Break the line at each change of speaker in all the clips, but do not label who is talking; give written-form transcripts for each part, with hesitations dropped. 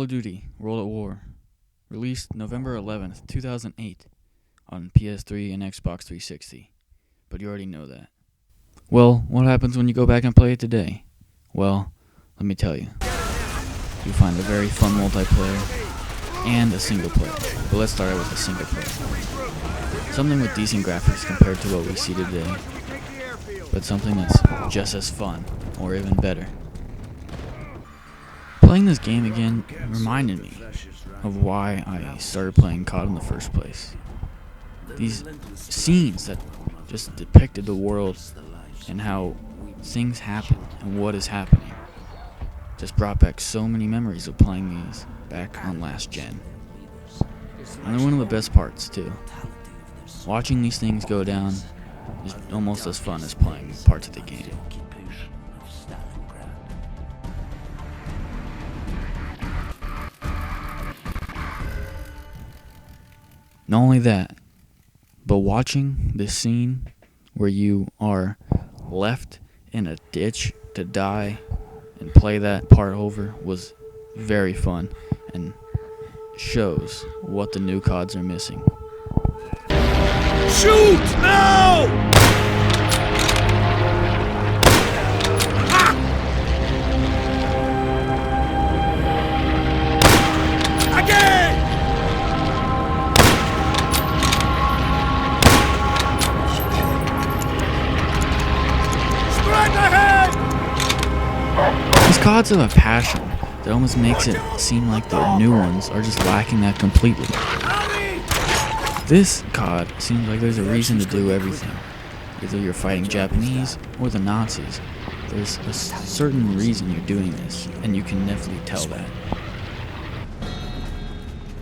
of Duty World at War, released November 11th, 2008 on PS3 and Xbox 360. But you already know that. Well, what happens when you go back and play it today? Well, let me tell you. You find a very fun multiplayer and a single player. But let's start out with the single player. Something with decent graphics compared to what we see today, but something that's just as fun, or even better. Playing this game again reminded me of why I started playing COD in the first place. These scenes that just depicted the world and how things happen and what is happening just brought back so many memories of playing these back on last gen. And they're one of the best parts too. Watching these things go down is almost as fun as playing parts of the game. Not only that, but watching this scene where you are left in a ditch to die and play that part over was very fun and shows what the new CODs are missing.
Shoot now! Again! Strike ahead!
These CODs have a passion that almost makes it seem like the new ones are just lacking that completely. This COD seems like there's a reason to do everything. Either you're fighting Japanese or the Nazis. There's a certain reason you're doing this, and you can definitely tell that.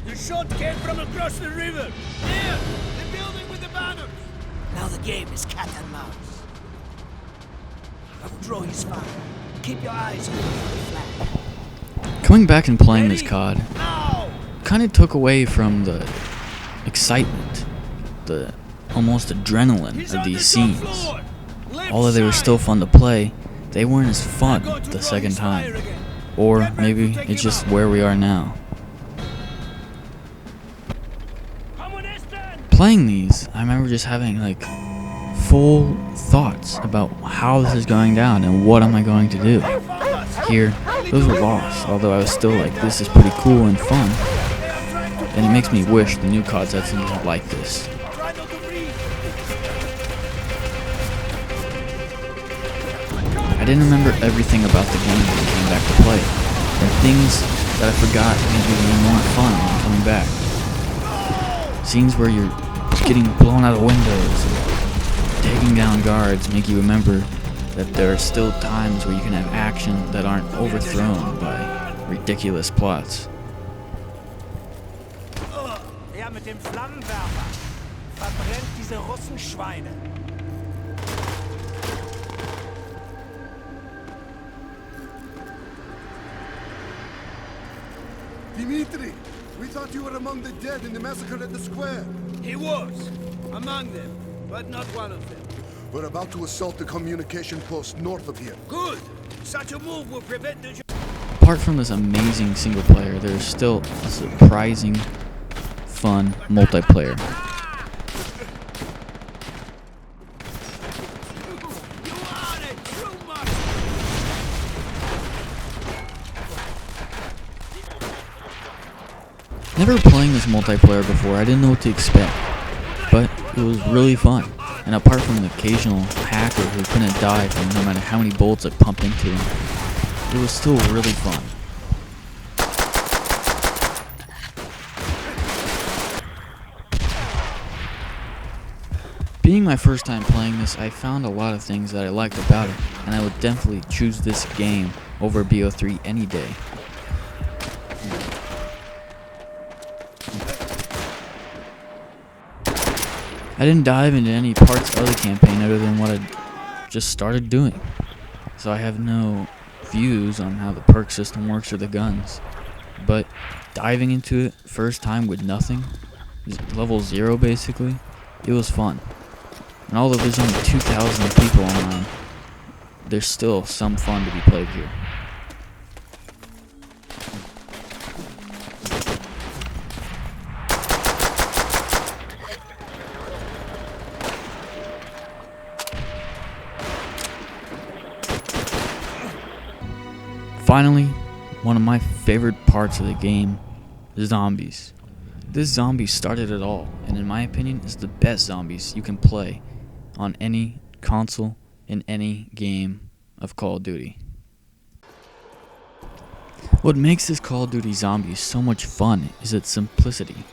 The shot came from across the river. There! The building with the banners!
Now the game is cat and mouse. I will draw his fire. Keep your eyes open for the flag.
Coming back and playing this COD
Now!
kind of took away from the excitement, the almost adrenaline of these scenes. Although they were still fun to play, they weren't as fun the second time. Or maybe it's just where we are now. Playing these, I remember just having like full thoughts about how this is going down and what am I going to do. Here, those were lost, although I was still like, this is pretty cool and fun. And it makes me wish the new CODs had something like this. I didn't remember everything about the game when I came back to play it. And things that I forgot made me even more fun when coming back. Scenes where you're getting blown out of windows and taking down guards make you remember that there are still times where you can have action that aren't overthrown by ridiculous plots.
Der mit dem Flammenwerfer verbrennt diese Russenschweine.
Dimitri, we thought you were among the dead in the massacre at the square.
He was among them, but not one of them.
We're about to assault the communication post north of here.
Good! Such a move will prevent the...
Apart from this amazing single player, there's still a surprising, fun multiplayer. Never playing this multiplayer before, I didn't know what to expect, but it was really fun. And apart from an occasional hacker who couldn't die from no matter how many bullets I pumped into him, it was still really fun. Being my first time playing this, I found a lot of things that I liked about it, and I would definitely choose this game over BO3 any day. I didn't dive into any parts of the campaign other than what I just started doing, so I have no views on how the perk system works or the guns. But diving into it first time with nothing, level 0 basically, it was fun. And although there's only 2,000 people online, there's still some fun to be played here. Finally, one of my favorite parts of the game, zombies. This zombie started it all, and in my opinion is the best zombies you can play on any console in any game of Call of Duty. What makes this Call of Duty Zombies so much fun is its simplicity.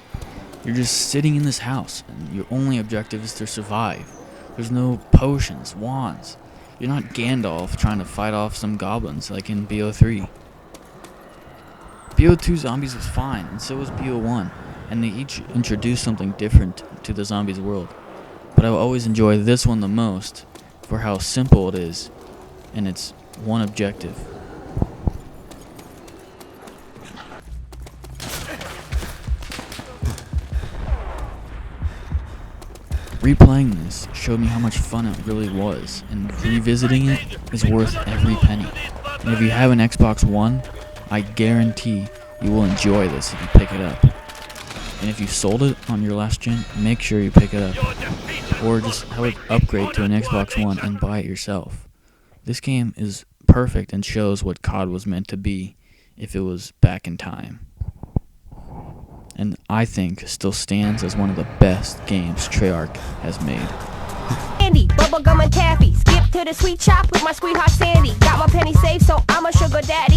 You're just sitting in this house, and your only objective is to survive. There's no potions, wands. You're not Gandalf trying to fight off some goblins like in BO3. BO2 Zombies was fine, and so was BO1, and they each introduced something different to the zombies world. But I will always enjoy this one the most for how simple it is, and its one objective. Replaying this showed me how much fun it really was, and revisiting it is worth every penny. And if you have an Xbox One, I guarantee you will enjoy this if you pick it up. And if you sold it on your last gen, make sure you pick it up. Or just have it upgrade to an Xbox One and buy it yourself. This game is perfect and shows what COD was meant to be if it was back in time. And I think still stands as one of the best games Treyarch has made.
Candy, bubblegum and taffy. Skip to the sweet shop with my sweetheart Sandy. Got my penny safe, so I'm a sugar daddy.